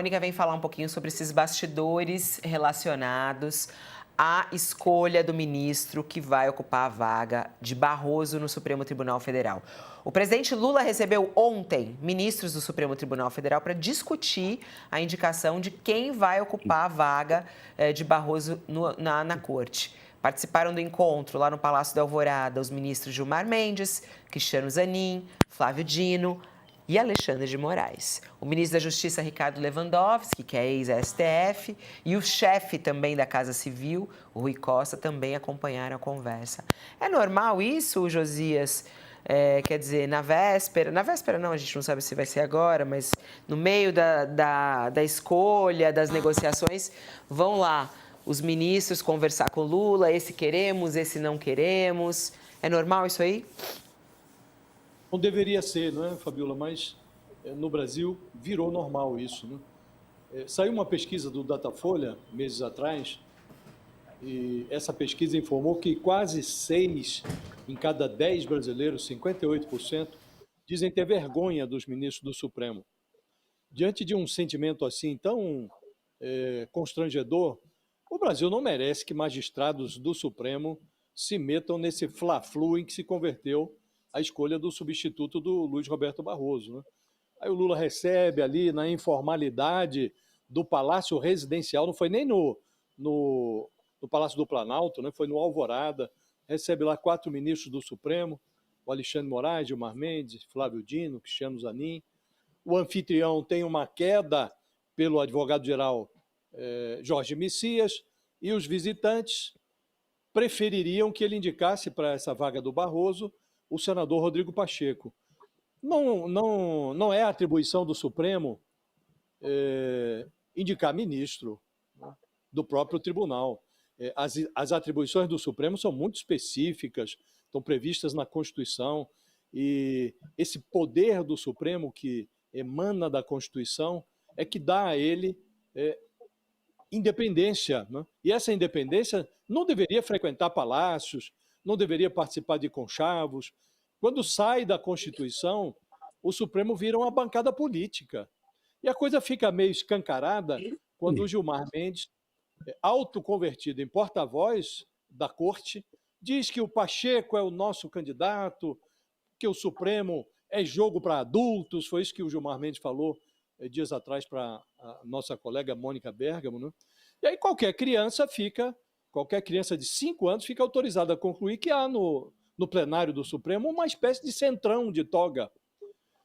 Mônica vem falar um pouquinho sobre esses bastidores relacionados à escolha do ministro que vai ocupar a vaga de Barroso no Supremo Tribunal Federal. O presidente Lula recebeu ontem ministros do Supremo Tribunal Federal para discutir a indicação de quem vai ocupar a vaga de Barroso na corte. Participaram do encontro lá no Palácio da Alvorada os ministros Gilmar Mendes, Cristiano Zanin, Flávio Dino e Alexandre de Moraes. O ministro da Justiça, Ricardo Lewandowski, que é ex-STF, e o chefe também da Casa Civil, o Rui Costa, também acompanharam a conversa. É normal isso, Josias? Quer dizer, na véspera não, a gente não sabe se vai ser agora, mas no meio da escolha, das negociações, vão lá os ministros conversar com o Lula, esse queremos, esse não queremos. É normal isso aí? Não deveria ser, não é, Fabiola? Mas no Brasil virou normal isso, né? Saiu uma pesquisa do Datafolha, meses atrás, e essa pesquisa informou que quase 6 em cada 10 brasileiros, 58%, dizem ter vergonha dos ministros do Supremo. Diante de um sentimento assim tão constrangedor, o Brasil não merece que magistrados do Supremo se metam nesse fla-flu em que se converteu a escolha do substituto do Luiz Roberto Barroso, né? Aí o Lula recebe ali na informalidade do Palácio Residencial, não foi nem no Palácio do Planalto, né? Foi no Alvorada, recebe lá 4 ministros do Supremo, o Alexandre de Moraes, Gilmar Mendes, Flávio Dino, Cristiano Zanin. O anfitrião tem uma queda pelo advogado-geral Jorge Messias, e os visitantes prefeririam que ele indicasse para essa vaga do Barroso o senador Rodrigo Pacheco. Não é atribuição do Supremo indicar ministro, né, do próprio tribunal. As atribuições do Supremo são muito específicas, estão previstas na Constituição, e esse poder do Supremo que emana da Constituição é que dá a ele independência, né? E essa independência não deveria frequentar palácios, não deveria participar de conchavos. Quando sai da Constituição, o Supremo vira uma bancada política. E a coisa fica meio escancarada quando o Gilmar Mendes, autoconvertido em porta-voz da Corte, diz que o Pacheco é o nosso candidato, que o Supremo é jogo para adultos, foi isso que o Gilmar Mendes falou dias atrás para a nossa colega Mônica Bergamo, né? E aí qualquer criança de 5 anos fica autorizada a concluir que há no plenário do Supremo uma espécie de centrão de toga.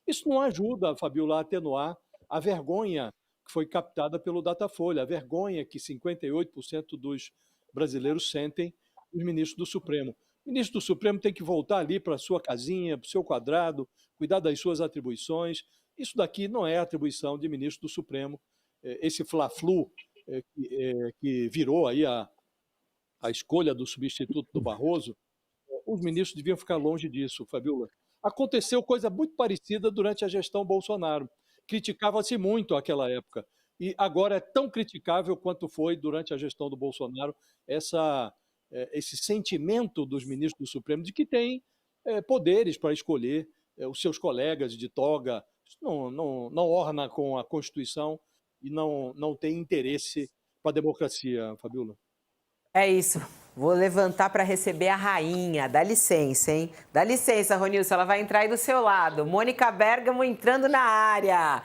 Isso não ajuda, Fabiola, a atenuar a vergonha que foi captada pelo Datafolha, a vergonha que 58% dos brasileiros sentem os ministros do Supremo. O ministro do Supremo tem que voltar ali para a sua casinha, para o seu quadrado, cuidar das suas atribuições. Isso daqui não é atribuição de ministro do Supremo. Esse fla-flu que virou aí a escolha do substituto do Barroso, os ministros deviam ficar longe disso, Fabiola. Aconteceu coisa muito parecida durante a gestão Bolsonaro. Criticava-se muito aquela época. E agora é tão criticável quanto foi durante a gestão do Bolsonaro esse sentimento dos ministros do Supremo de que têm poderes para escolher os seus colegas de toga. Isso não orna com a Constituição e não tem interesse para a democracia, Fabiola. É isso. Vou levantar para receber a rainha. Dá licença, hein? Dá licença, Ronilson. Ela vai entrar aí do seu lado. Mônica Bergamo entrando na área.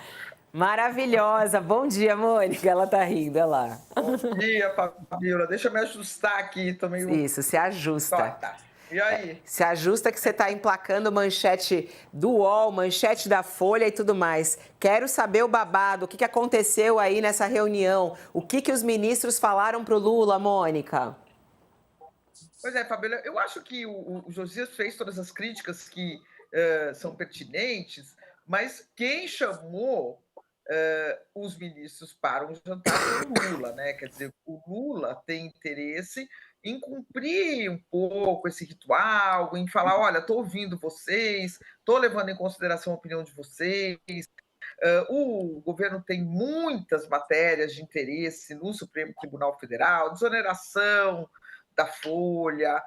Maravilhosa. Bom dia, Mônica. Ela tá rindo, olha lá. Bom dia, Fabiola. Deixa eu me ajustar aqui. Tô meio... Isso, se ajusta. Tá. E aí? Se ajusta que você está emplacando manchete do UOL, manchete da Folha e tudo mais. Quero saber o babado, o que aconteceu aí nessa reunião, o que os ministros falaram para o Lula, Mônica? Pois é, Fabiola, eu acho que o Josias fez todas as críticas que são pertinentes, mas quem chamou os ministros para um jantar foi o Lula, né? Quer dizer, o Lula tem interesse em cumprir um pouco esse ritual, em falar, olha, estou ouvindo vocês, estou levando em consideração a opinião de vocês. O governo tem muitas matérias de interesse no Supremo Tribunal Federal, desoneração da Folha,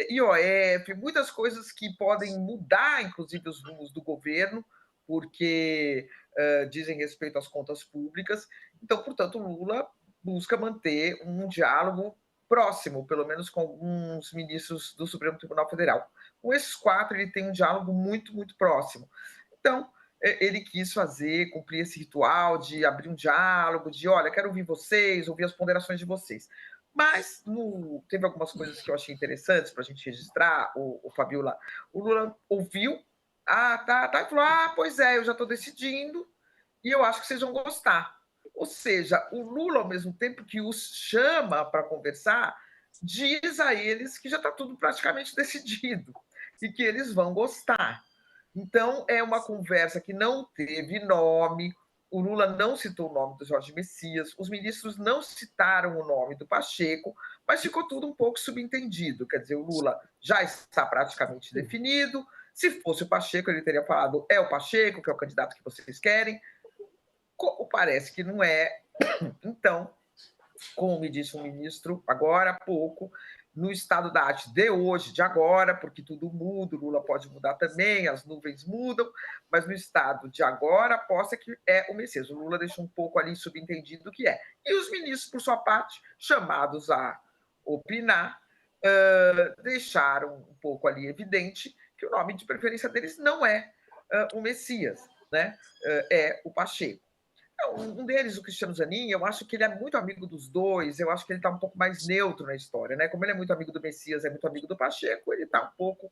IOF, muitas coisas que podem mudar, inclusive, os rumos do governo, porque dizem respeito às contas públicas. Então, portanto, Lula busca manter um diálogo próximo, pelo menos com alguns ministros do Supremo Tribunal Federal. Com esses 4, ele tem um diálogo muito, muito próximo. Então, ele quis cumprir esse ritual de abrir um diálogo, de, olha, quero ouvir vocês, ouvir as ponderações de vocês. Mas teve algumas coisas que eu achei interessantes para a gente registrar, o Fabiola. O Lula ouviu, e falou, pois é, eu já estou decidindo e eu acho que vocês vão gostar. Ou seja, o Lula, ao mesmo tempo que os chama para conversar, diz a eles que já está tudo praticamente decidido e que eles vão gostar. Então, é uma conversa que não teve nome, o Lula não citou o nome do Jorge Messias, os ministros não citaram o nome do Pacheco, mas ficou tudo um pouco subentendido. Quer dizer, o Lula já está praticamente definido. Se fosse o Pacheco, ele teria falado, é o Pacheco, que é o candidato que vocês querem. Como parece que não é, então, como me disse um ministro agora há pouco, no estado da arte de hoje, de agora, porque tudo muda, o Lula pode mudar também, as nuvens mudam, mas no estado de agora, aposta que é o Messias. O Lula deixou um pouco ali subentendido o que é. E os ministros, por sua parte, chamados a opinar, deixaram um pouco ali evidente que o nome de preferência deles não é o Messias, né? É o Pacheco. Um deles, o Cristiano Zanin, eu acho que ele é muito amigo dos dois, eu acho que ele está um pouco mais neutro na história, né? Como ele é muito amigo do Messias, é muito amigo do Pacheco, ele está um pouco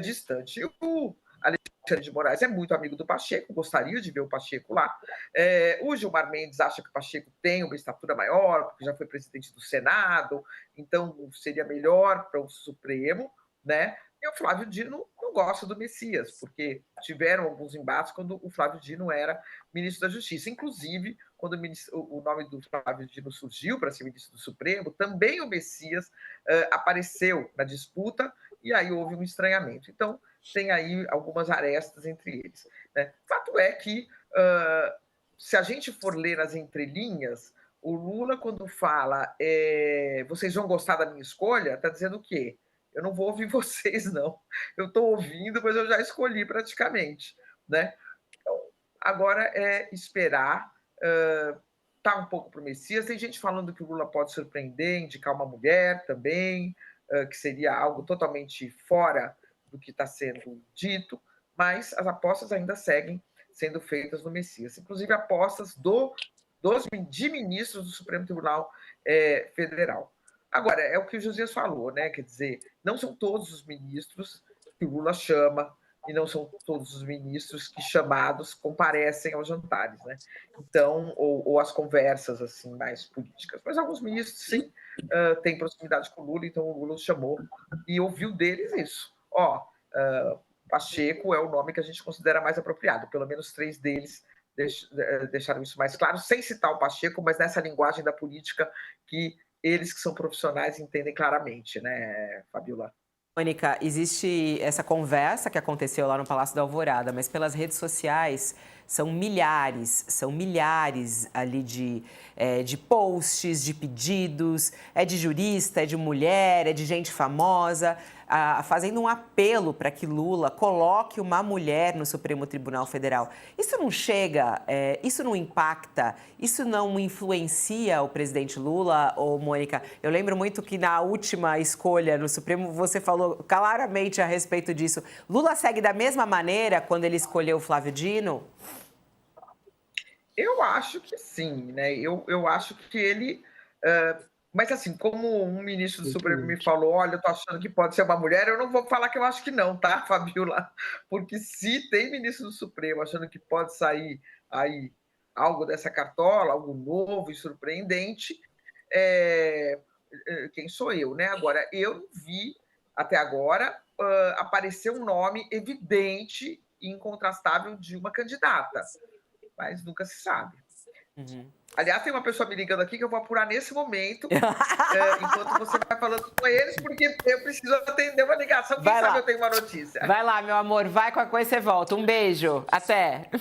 distante. E o Alexandre de Moraes é muito amigo do Pacheco, gostaria de ver o Pacheco lá. O Gilmar Mendes acha que o Pacheco tem uma estatura maior, porque já foi presidente do Senado, então seria melhor para o Supremo, né? E o Flávio Dino não gosta do Messias, porque tiveram alguns embates quando o Flávio Dino era ministro da Justiça. Inclusive, quando o nome do Flávio Dino surgiu para ser ministro do Supremo, também o Messias apareceu na disputa e aí houve um estranhamento. Então, tem aí algumas arestas entre eles, né? Fato é que, se a gente for ler nas entrelinhas, o Lula, quando fala vocês vão gostar da minha escolha, está dizendo o quê? Eu não vou ouvir vocês, não. Eu estou ouvindo, mas eu já escolhi praticamente, né? Então, agora é esperar. Tá um pouco para o Messias. Tem gente falando que o Lula pode surpreender, indicar uma mulher também, que seria algo totalmente fora do que está sendo dito, mas as apostas ainda seguem sendo feitas no Messias. Inclusive apostas de ministros do Supremo Tribunal Federal. Agora, é o que o Josias falou, né? Quer dizer, não são todos os ministros que o Lula chama e não são todos os ministros que, chamados, comparecem aos jantares, né? Então, ou às conversas, assim, mais políticas. Mas alguns ministros, sim, têm proximidade com o Lula, então o Lula os chamou e ouviu deles isso. Pacheco é o nome que a gente considera mais apropriado, pelo menos 3 deles deixaram isso mais claro, sem citar o Pacheco, mas nessa linguagem da política que eles que são profissionais entendem claramente, né, Fabiola? Mônica, existe essa conversa que aconteceu lá no Palácio da Alvorada, mas pelas redes sociais são milhares ali de posts, de pedidos, é de jurista, é de mulher, é de gente famosa, fazendo um apelo para que Lula coloque uma mulher no Supremo Tribunal Federal. Isso não chega, isso não impacta, isso não influencia o presidente Lula, ou Mônica? Eu lembro muito que na última escolha no Supremo você falou claramente a respeito disso. Lula segue da mesma maneira quando ele escolheu o Flávio Dino? Eu acho que sim, né? Eu acho que ele... Mas, assim, como um ministro do Supremo me falou, olha, eu tô achando que pode ser uma mulher, eu não vou falar que eu acho que não, tá, Fabiola? Porque se tem ministro do Supremo achando que pode sair aí algo dessa cartola, algo novo e surpreendente, quem sou eu, né? Agora, eu não vi, até agora, aparecer um nome evidente e incontrastável de uma candidata, mas nunca se sabe. Uhum. Aliás, tem uma pessoa me ligando aqui que eu vou apurar nesse momento, enquanto você vai falando com eles, porque eu preciso atender uma ligação. Quem sabe eu tenho uma notícia. Vai lá, meu amor, vai com a coisa e você volta. Um beijo, até.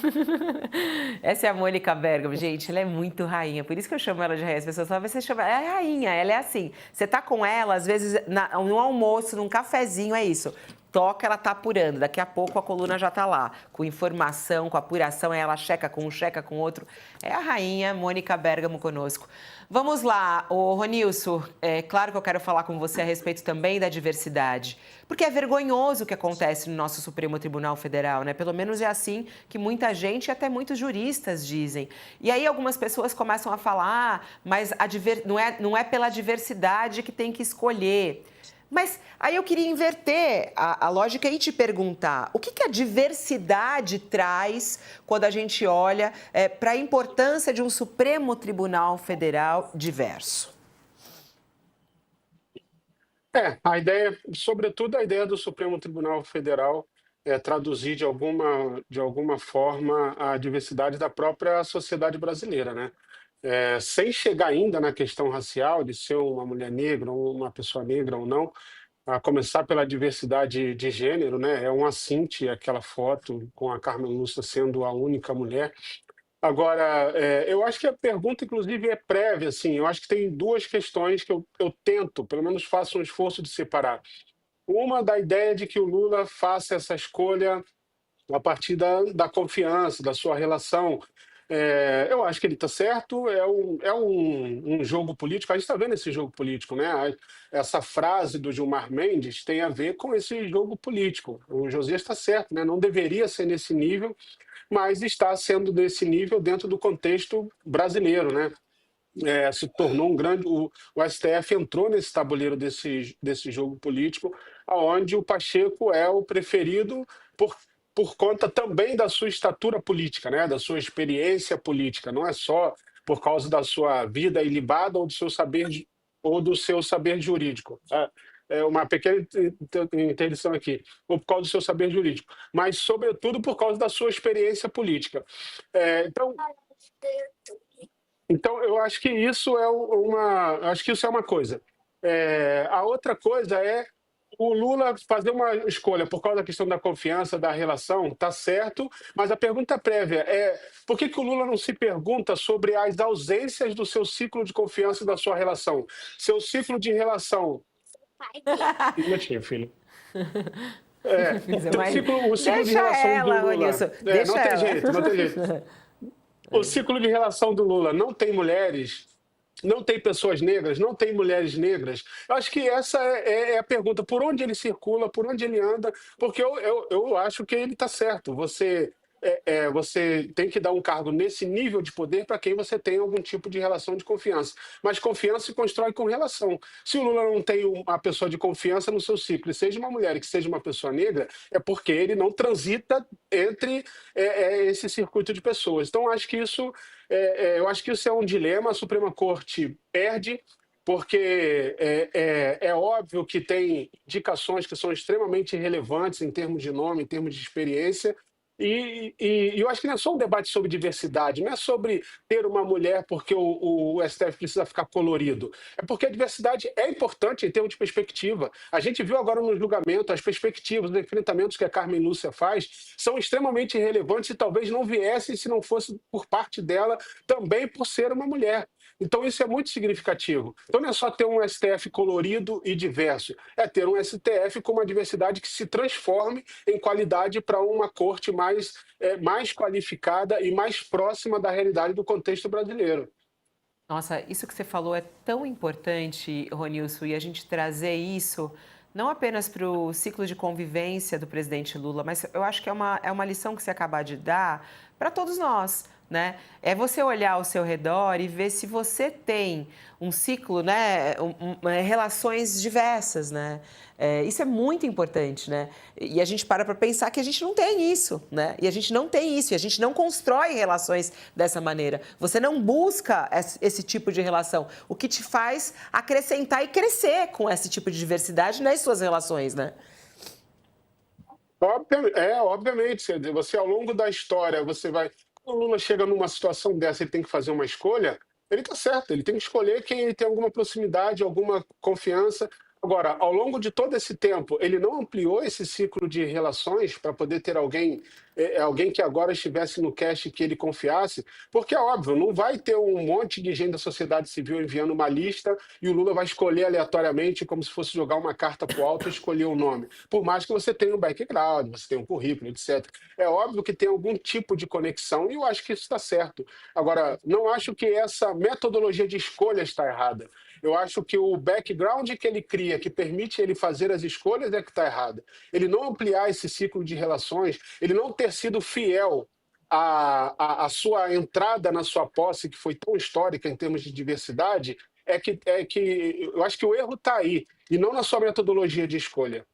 Essa é a Mônica Bergamo, gente, ela é muito rainha, por isso que eu chamo ela de rainha. As pessoas falam, você chama ela é rainha, ela é assim. Você tá com ela, às vezes, no almoço, num cafezinho, é isso. toca, ela está apurando. Daqui a pouco a coluna já está lá, com informação, com apuração, aí ela checa com um, checa com outro. É a rainha Mônica Bergamo conosco. Vamos lá, ô Ronilson, é claro que eu quero falar com você a respeito também da diversidade, porque é vergonhoso o que acontece no nosso Supremo Tribunal Federal, né? Pelo menos é assim que muita gente e até muitos juristas dizem. E aí algumas pessoas começam a falar, mas não é pela diversidade que tem que escolher. Mas aí eu queria inverter a lógica e te perguntar, o que a diversidade traz quando a gente olha para a importância de um Supremo Tribunal Federal diverso? A ideia, sobretudo a ideia do Supremo Tribunal Federal é traduzir de alguma forma a diversidade da própria sociedade brasileira, né? Sem chegar ainda na questão racial, de ser uma mulher negra, ou uma pessoa negra ou não, a começar pela diversidade de gênero, né? É um assinte aquela foto com a Carmen Lúcia sendo a única mulher. Agora, eu acho que a pergunta, inclusive, é prévia, assim. Eu acho que tem duas questões que eu tento, pelo menos faço um esforço de separar. Uma da ideia de que o Lula faça essa escolha a partir da confiança, da sua relação. Eu acho que ele está certo, é um jogo político, a gente está vendo esse jogo político, né? Essa frase do Gilmar Mendes tem a ver com esse jogo político. O Josias está certo, né? Não deveria ser nesse nível, mas está sendo desse nível dentro do contexto brasileiro, né? Se tornou um grande. O STF entrou nesse tabuleiro desse jogo político, onde o Pacheco é o preferido por conta também da sua estatura política, né? Da sua experiência política. Não é só por causa da sua vida ilibada ou do seu saber jurídico. Tá? É uma pequena interdição aqui, ou por causa do seu saber jurídico, mas, sobretudo, por causa da sua experiência política. Então, eu acho que isso é uma coisa. A outra coisa é o Lula fazer uma escolha por causa da questão da confiança, da relação, tá certo, mas a pergunta prévia é por que o Lula não se pergunta sobre as ausências do seu ciclo de confiança e da sua relação? Seu ciclo de relação... Um minutinho, filho. O ciclo de relação do Lula... Ronilson, não tem jeito, não tem jeito. O ciclo de relação do Lula não tem mulheres, não tem pessoas negras, não tem mulheres negras. Eu acho que essa é a pergunta. Por onde ele circula, por onde ele anda? Porque eu acho que ele está certo. Você tem que dar um cargo nesse nível de poder para quem você tem algum tipo de relação de confiança. Mas confiança se constrói com relação. Se o Lula não tem uma pessoa de confiança no seu ciclo, e seja uma mulher e que seja uma pessoa negra, é porque ele não transita entre esse circuito de pessoas. Então, eu acho que isso é um dilema. A Suprema Corte perde, porque é óbvio que tem indicações que são extremamente relevantes em termos de nome, em termos de experiência, e eu acho que não é só um debate sobre diversidade, não é sobre ter uma mulher porque o STF precisa ficar colorido. É porque a diversidade é importante em termos de perspectiva. A gente viu agora no julgamento as perspectivas, os enfrentamentos que a Carmen Lúcia faz são extremamente relevantes e talvez não viessem se não fosse por parte dela, também por ser uma mulher. Então isso é muito significativo. Então não é só ter um STF colorido e diverso, é ter um STF com uma diversidade que se transforme em qualidade para uma corte mais qualificada e mais próxima da realidade do contexto brasileiro. Nossa, isso que você falou é tão importante, Ronilson, e a gente trazer isso não apenas para o ciclo de convivência do presidente Lula, mas eu acho que é uma lição que você acaba de dar para todos nós, né? É você olhar ao seu redor e ver se você tem um ciclo, né? Relações diversas, né? Isso é muito importante, né? E a gente para pensar que a gente não tem isso, né? E a gente não tem isso, e a gente não constrói relações dessa maneira. Você não busca esse tipo de relação, o que te faz acrescentar e crescer com esse tipo de diversidade nas suas relações, né? Obviamente, você ao longo da história, quando o Lula chega numa situação dessa, ele tem que fazer uma escolha, ele está certo, ele tem que escolher quem ele tem alguma proximidade, alguma confiança. Agora, ao longo de todo esse tempo, ele não ampliou esse ciclo de relações para poder ter alguém alguém que agora estivesse no cast que ele confiasse, porque é óbvio, não vai ter um monte de gente da sociedade civil enviando uma lista e o Lula vai escolher aleatoriamente, como se fosse jogar uma carta para o alto e escolher um nome. Por mais que você tenha um background, você tenha um currículo, etc. É óbvio que tem algum tipo de conexão e eu acho que isso está certo. Agora, não acho que essa metodologia de escolha está errada. Eu acho que o background que ele cria, que permite ele fazer as escolhas, é que está errado. Ele não ampliar esse ciclo de relações, ele não ter sido fiel à sua entrada na sua posse, que foi tão histórica em termos de diversidade, é que eu acho que o erro está aí, e não na sua metodologia de escolha.